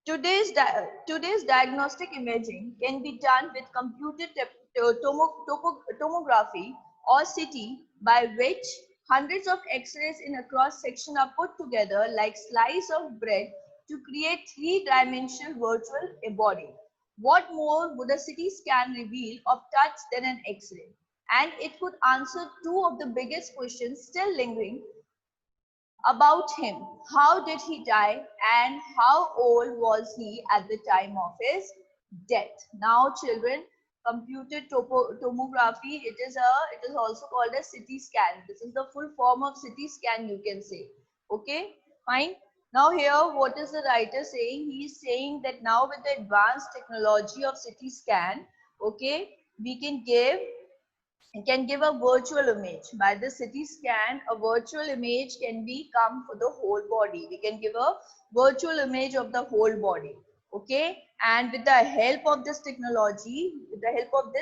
Today's diagnostic imaging can be done with computed tomography or CT, by which hundreds of X-rays in a cross section are put together like slice of bread to create three-dimensional virtual body. What more would a CT scan reveal of touch than an X-ray? And it could answer two of the biggest questions still lingering about him. How did he die and how old was he at the time of his death? Now children, computed tomography, it is also called a CT scan. This is the full form of CT scan, you can say. Okay, fine. Now here what is the writer saying? He is saying that now with the advanced technology of CT scan, okay, we can give a virtual image. By the CT scan, a virtual image can be come for the whole body. We can give a virtual image of the whole body. Okay, and with the help of this technology, with the help of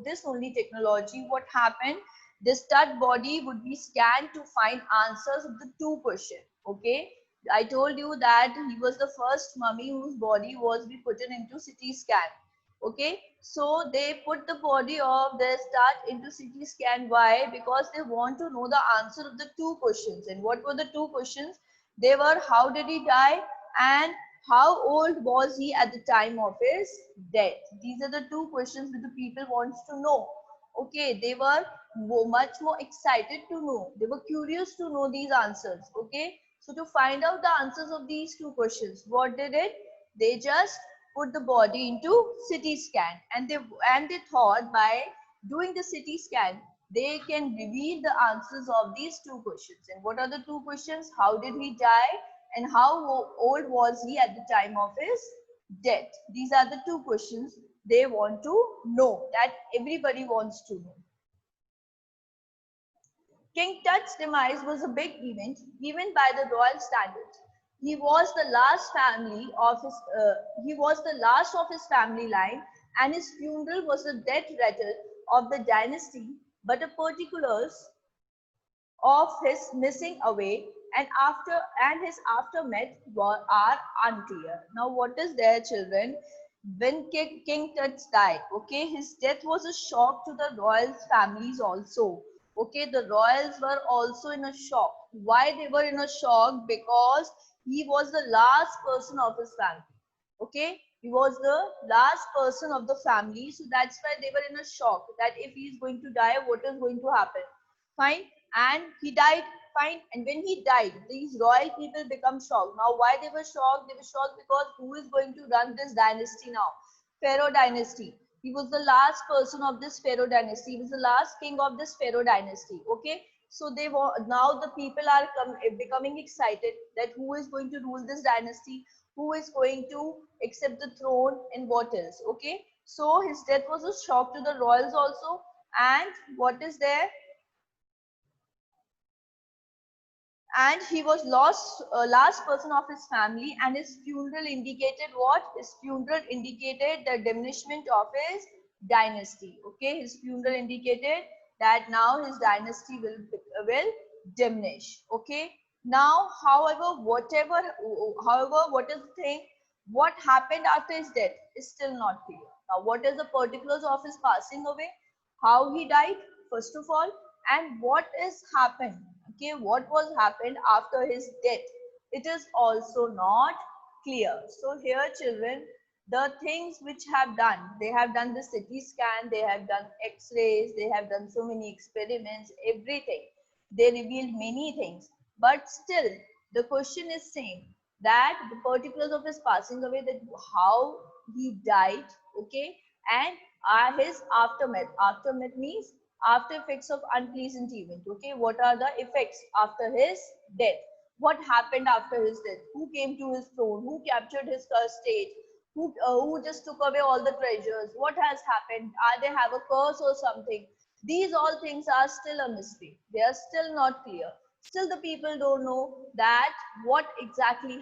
this only technology, what happened? This stud body would be scanned to find answers of the two questions. Okay, I told you that he was the first mummy whose body was be put into CT scan. Okay, so they put the body of their stud into CT scan. Why? Because they want to know the answer of the two questions. And what were the two questions? They were, how did he die and how old was he at the time of his death? These are the two questions that the people wants to know. Okay, they were much more excited to know. They were curious to know these answers. Okay, so to find out the answers of these two questions, what did it? They just put the body into CT scan, and they thought by doing the CT scan they can reveal the answers of these two questions. And what are the two questions? How did he die and how old was he at the time of his death? These are the two questions they want to know, that everybody wants to know. King Tut's demise was a big event, even by the royal standards. He was the last of his family line, and his funeral was the death rattle of the dynasty. But the particulars of his missing away and his aftermath are unclear. Now, what is there, children? When King Tut died, okay, his death was a shock to the royal families also. Okay, the royals were also in a shock. Why they were in a shock? Because he was the last person of his family. Okay, he was the last person of the family, so that's why they were in a shock that if he is going to die, what is going to happen? Fine. And he died. Fine. And when he died, these royal people become shocked. Now, why they were shocked? They were shocked because who is going to run this dynasty now? Pharaoh dynasty. He was the last person of this Pharaoh dynasty. He was the last king of this Pharaoh dynasty. Okay. So they were, now the people are becoming excited that who is going to rule this dynasty, who is going to accept the throne, and what else. Okay. So his death was a shock to the royals also. And what is there? And he was last person of his family, and his funeral indicated what? His funeral indicated the diminishment of his dynasty. Okay, his funeral indicated that now his dynasty will diminish. Okay, now however what is the thing, what happened after his death is still not clear. Now, what is the particulars of his passing away, how he died first of all, and what is happened, okay, what was happened after his death, it is also not clear. So here, children, the things which have done, they have done the CT scan, they have done X-rays, they have done so many experiments, everything, they revealed many things, but still the question is same, that the particulars of his passing away, that how he died, okay, and his aftermath means after effects of unpleasant event. Okay, what are the effects after his death? What happened after his death? Who came to his throne? Who captured his state? Who just took away all the treasures? What has happened? Are they have a curse or something? These all things are still a mystery. They are still not clear. Still, the people don't know that what exactly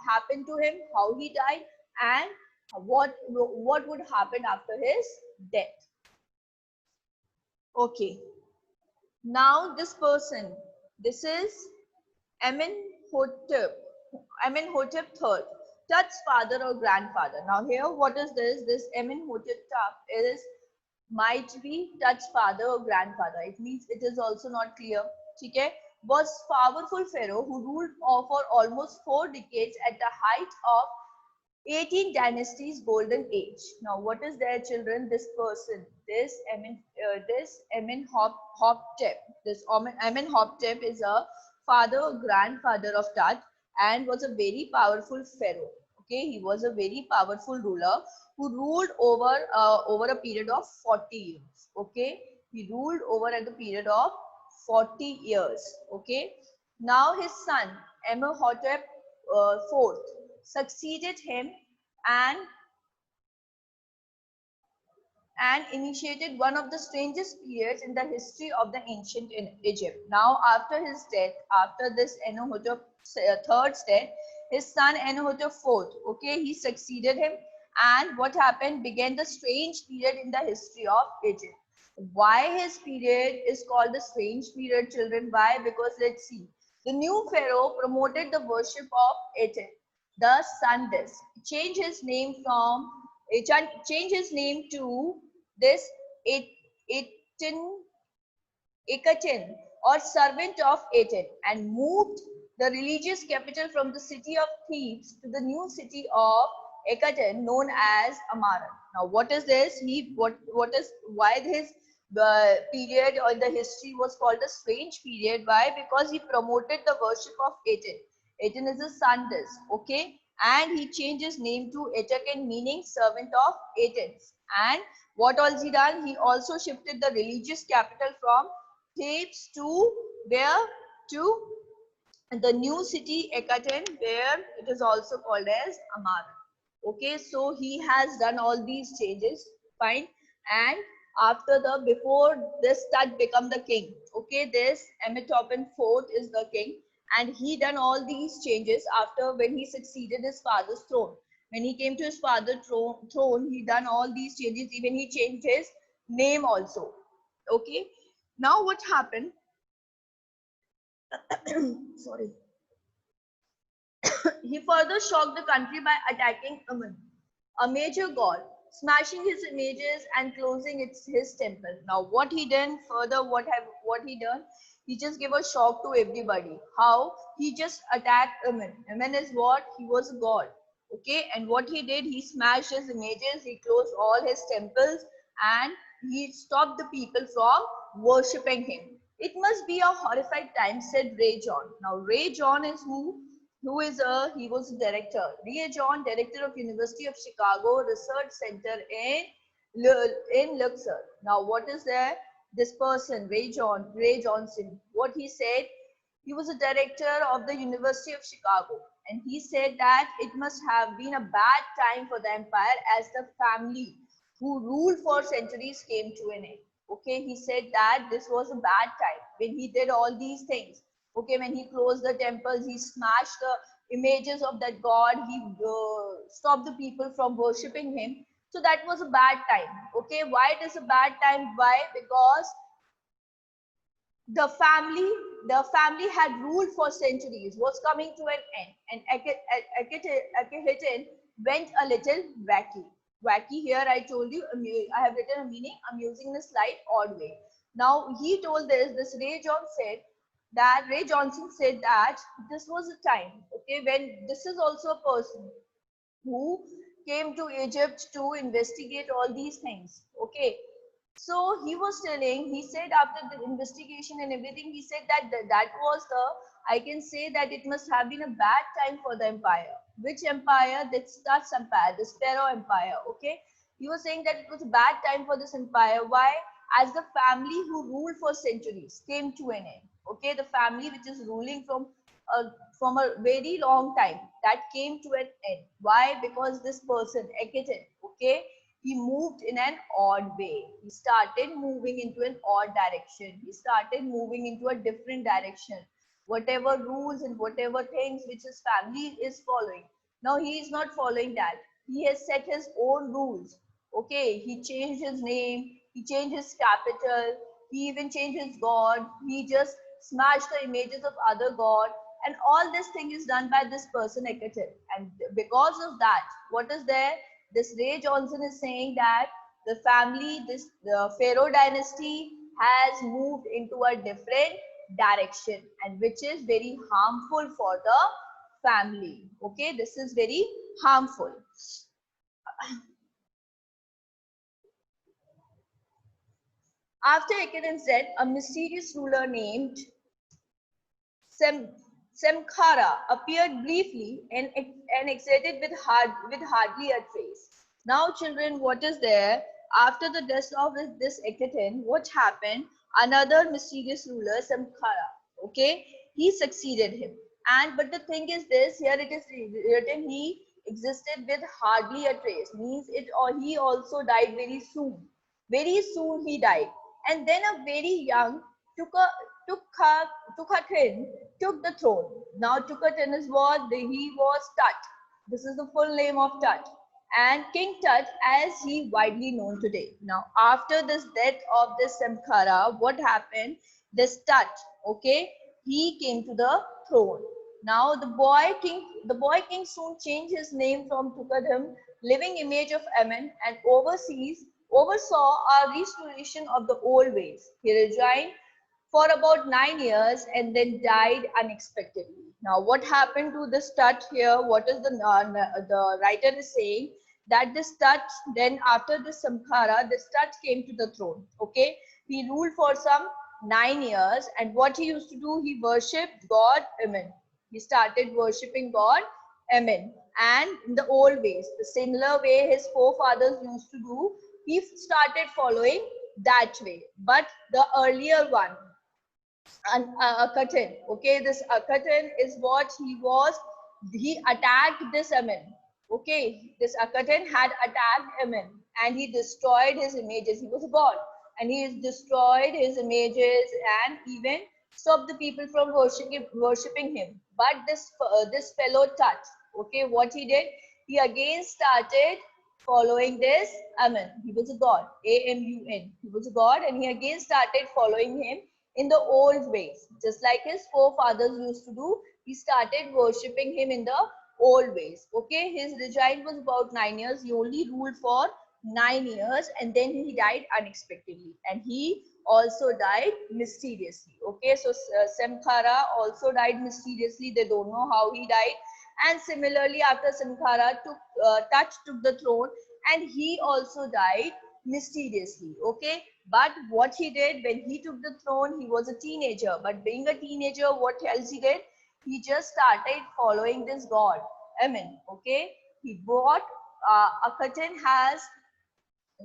happened to him, how he died, and what would happen after his death. Okay, now this person, this is Amenhotep, Amenhotep III. Tut's father or grandfather. Now here, what is this? This Amenhotep is might be Tut's father or grandfather. It means it is also not clear. Okay, was powerful pharaoh who ruled for almost 4 decades at the height of 18 dynasties golden age. Now, what is their children? This person, this Amenhotep, this Amenhotep is a father or grandfather of Tut and was a very powerful pharaoh. Okay, he was a very powerful ruler who ruled over a period of 40 years. Okay, he ruled over at the period of 40 years. Okay, now his son Amenhotep IV succeeded him and initiated one of the strangest periods in the history of the ancient Egypt. Now, after his death, after this Amenhotep III's death, his son Amenhotep IV, okay, he succeeded him, and what happened began the strange period in the history of Egypt. Why his period is called the strange period, children? Why? Because let's see. The new pharaoh promoted the worship of Aten, the sun disk. Changed his name from changed his name to this Aten, Ekaten, or servant of Aten, and moved the religious capital from the city of Thebes to the new city of Ekaten, known as Amaran. Now, what is this? What is why this period or the history was called a strange period? Why? Because he promoted the worship of Aten. Aten is a sun disk, okay, and he changed his name to Etaken, meaning servant of Athens. And what else he done? He also shifted the religious capital from Thebes to where? To the new city Ekaten, where it is also called as Amara. Okay, so he has done all these changes, fine. And after the before this Tut become the king, okay, this Amenhotep IV is the king, and he done all these changes after when he succeeded his father's throne. When he came to his father's throne, he done all these changes. Even he changed his name also. Okay, now what happened? Sorry. He further shocked the country by attacking Amun, a major god, smashing his images and closing his temple. Now, what he done further? What he done? He just gave a shock to everybody. How he just attacked Amun. Amun is what? He was a god. Okay, and what he did? He smashed his images. He closed all his temples, and he stopped the people from worshipping him. It must be a horrified time, said Ray John. Now, Ray John is who is he was a director. Ray John, director of University of Chicago Research Center in Luxor. Now, what is there? This person, Ray Johnson, what he said, he was a director of the University of Chicago, and he said that it must have been a bad time for the empire as the family who ruled for centuries came to an end. Okay, he said that this was a bad time when he did all these things. Okay, when he closed the temples, he smashed the images of that god, he stopped the people from worshipping him. So that was a bad time. Okay, why it is a bad time? Why? Because the family had ruled for centuries, was coming to an end, and Akhenaten went a little wacky. Wacky here, I told you, I have written a meaning. I'm using the slight odd way. Now he told this Ray Johnson said that this was a time, okay, when this is also a person who came to Egypt to investigate all these things. Okay. So he was telling, he said after the investigation and everything, he said that that was I can say that it must have been a bad time for the empire. Which empire? That's Tut's empire, the Pharaoh empire. Okay. He was saying that it was a bad time for this empire. Why? As the family who ruled for centuries came to an end. Okay. The family which is ruling from a very long time, that came to an end. Why? Because this person, Akhenaten, okay, he moved in an odd way. He started moving into an odd direction. He started moving into a different direction. Whatever rules and whatever things which his family is following, now he is not following that. He has set his own rules. Okay, he changed his name, he changed his capital, he even changed his god, he just smashed the images of other god, and all this thing is done by this person Akhenaten. And because of that, what is there? This Ray Johnson is saying that the family, the Pharaoh dynasty has moved into a different direction, and which is very harmful for the family. Okay, this is very harmful. After Akhenat's death, a mysterious ruler named Semkhara appeared briefly and exited with hardly a trace. Now, children, what is there? After the death of this Akhenaten, what happened? Another mysterious ruler, Semkhara, okay, he succeeded him. And but the thing is this, here it is written he existed with hardly a trace, means it, or he also died very soon. Very soon he died. And then a very young Tuka, Tukha, Tukhatin took the throne. Now Tukhatin is what? He was Tut. This is the full name of Tut. And King Tut as he widely known today. Now after this death of this Semkhara, what happened? This Tut, okay, he came to the throne. Now the boy king soon changed his name from Tukhadim, living image of Amen, and oversaw a restoration of the old ways. He rejoined for about 9 years and then died unexpectedly. Now, what happened to this Tut here? What is the writer is saying that this Tut, then after this Samkhara, this Tut came to the throne. Okay, he ruled for some 9 years, and what he used to do, he worshipped God Amen. He started worshipping God Amen, and in the old ways, the similar way his forefathers used to do, he started following that way. But the earlier one, Akhenaten. Okay, this Akhenaten is what he was. He attacked this Amen. Okay, this Akhenaten had attacked Amen and he destroyed his images. He was a god and he destroyed his images and even stopped the people from worshipping him. But this fellow Tut, okay, what he did, he again started following this Amen. He was a god, Amun. He was a god and he again started following him in the old ways, just like his forefathers used to do. He started worshipping him in the old ways. Okay, his regime was about 9 years. He only ruled for 9 years and then he died unexpectedly, and he also died mysteriously. Okay, so Semkhara also died mysteriously. They don't know how he died. And similarly, after Semkhara Tut took the throne, and he also died mysteriously. Okay, but what he did when he took the throne, he was a teenager. But being a teenager, what else he did? He just started following this god. Amen. Okay, he bought Akhenaten has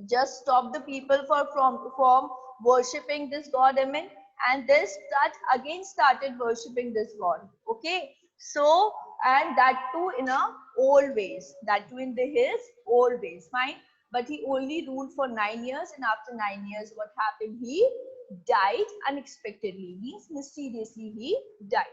just stopped the people from worshipping this god. Amen. And this Tut again started worshipping this god. Okay, so and that too in a old ways, that too in his old ways. Fine, but he only ruled for 9 years, and after 9 years, what happened? He died unexpectedly, means mysteriously he died.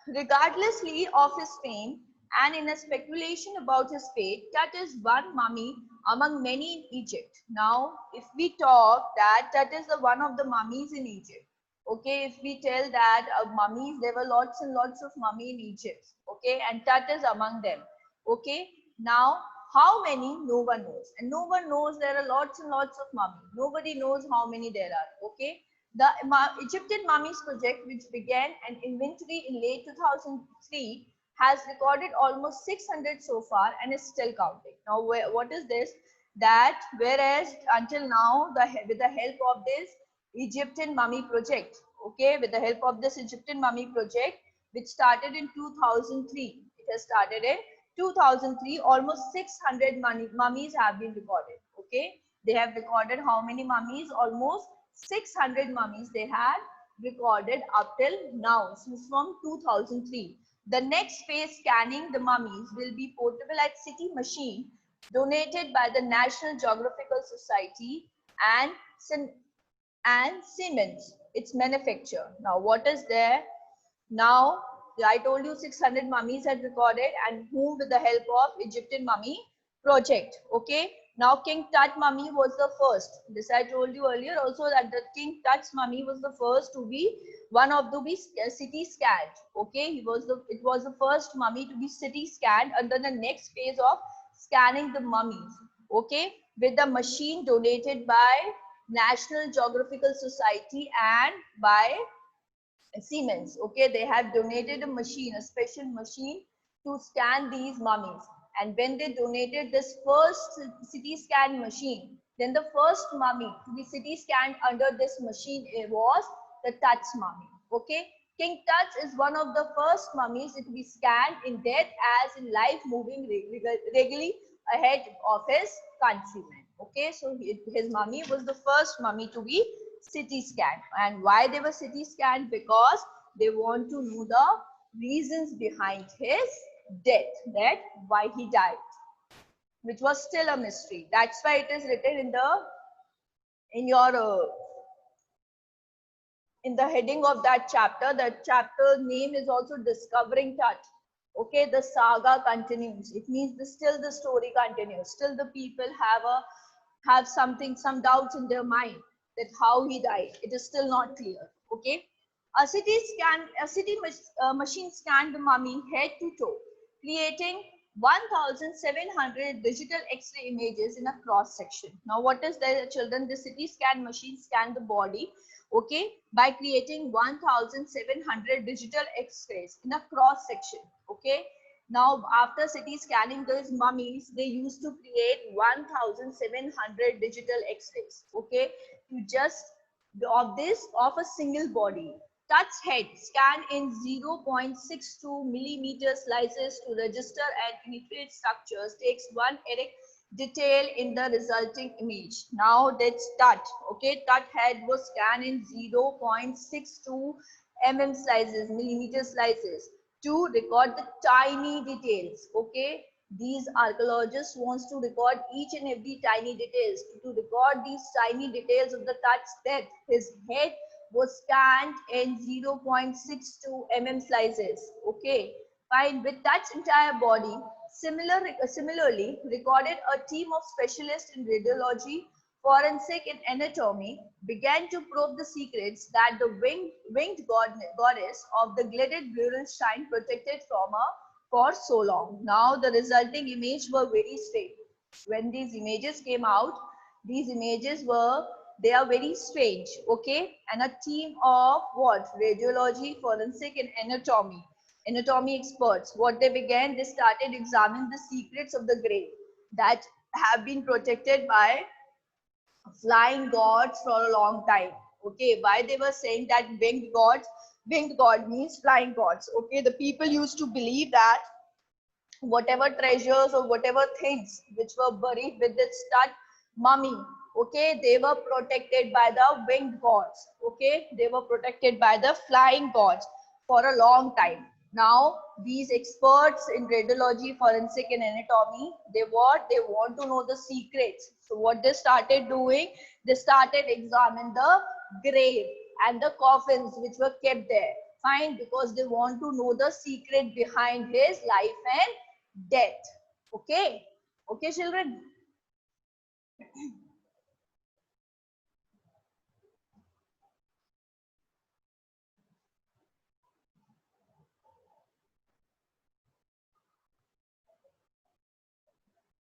Regardlessly of his fame and in a speculation about his fate, Tut is one mummy among many in Egypt. Now, if we talk that Tut is the one of the mummies in Egypt, okay, if we tell that mummies, there were lots and lots of mummy in Egypt, okay, and Tut is among them, okay. Now, how many? No one knows, and no one knows. There are lots and lots of mummy. Nobody knows how many there are, okay. The Egyptian Mummies Project, which began an inventory in late 2003, has recorded almost 600 so far and is still counting. Now, what is this? That whereas until now, with the help of this Egyptian Mummy Project, okay, with the help of this Egyptian Mummy Project, which started in 2003, it has started in 2003, almost 600 mummies have been recorded, okay. They have recorded how many mummies? Almost 600 mummies they had recorded up till now, since from 2003. The next phase, scanning the mummies, will be portable at City Machine, donated by the National Geographical Society and Siemens, its manufacturer. Now, what is there? Now, I told you 600 mummies had recorded, and whom with the help of Egyptian Mummy Project. Okay. Now, King Tut mummy was the first. This I told you earlier also that the King Tut's mummy was the first to be one of the be CT scanned. Okay, it was the first mummy to be CT scanned under the next phase of scanning the mummies. Okay, with the machine donated by National Geographical Society and by Siemens. Okay, they have donated a machine, a special machine to scan these mummies. And when they donated this first CT scan machine, then the first mummy to be CT scanned under this machine was the Tut's mummy. Okay, King Tut's is one of the first mummies to be scanned in death as in life, moving regularly ahead of his countrymen. Okay, so his mummy was the first mummy to be CT scan. And why they were CT scanned? Because they want to know the reasons behind his death, that why he died, which was still a mystery. That's why it is written in your in the heading of that chapter. That chapter name is also Discovering Tut. Okay, the saga continues. It means still the story continues. Still the people have some doubts in their mind that how he died. It is still not clear. Okay, a machine scanned the mummy head to toe, creating 1,700 digital X-ray images in a cross section. Now, what is the children? The CT scan machine scanned the body, okay, by creating 1,700 digital X-rays in a cross section. Okay. Now, after CT scanning those mummies, they used to create 1,700 digital X-rays. Okay, to just of a single body. Tut's head scanned in 0.62 millimeter slices to register and penetrate structures takes one erect detail in the resulting image. Now that's Tut. Okay, Tut head was scanned in 0.62 millimeter slices to record the tiny details. Okay, these archaeologists wants to record each and every tiny details. To record these tiny details of the Tut's death, his head was scanned in 0.62 slices. Okay, fine. With Tut's entire body, similarly recorded, a team of specialists in radiology, forensic and anatomy began to probe the secrets that the winged goddess of the gilded burial shrine protected from her for so long. Now the resulting images were very strange. When these images came out, these images were, they are very strange. Okay, and a team of what? Radiology, forensic and anatomy experts, what they began, they started examining the secrets of the grave that have been protected by flying gods for a long time. Okay, why they were saying that winged god means flying gods. Okay, the people used to believe that whatever treasures or whatever things which were buried with this Tut mummy, okay, they were protected by the winged gods. Okay, they were protected by the flying gods for a long time. Now these experts in radiology, forensic and anatomy, they want to know the secrets. So what they started doing, they started examining the grave and the coffins which were kept there. Fine, because they want to know the secret behind his life and death. Okay, okay children.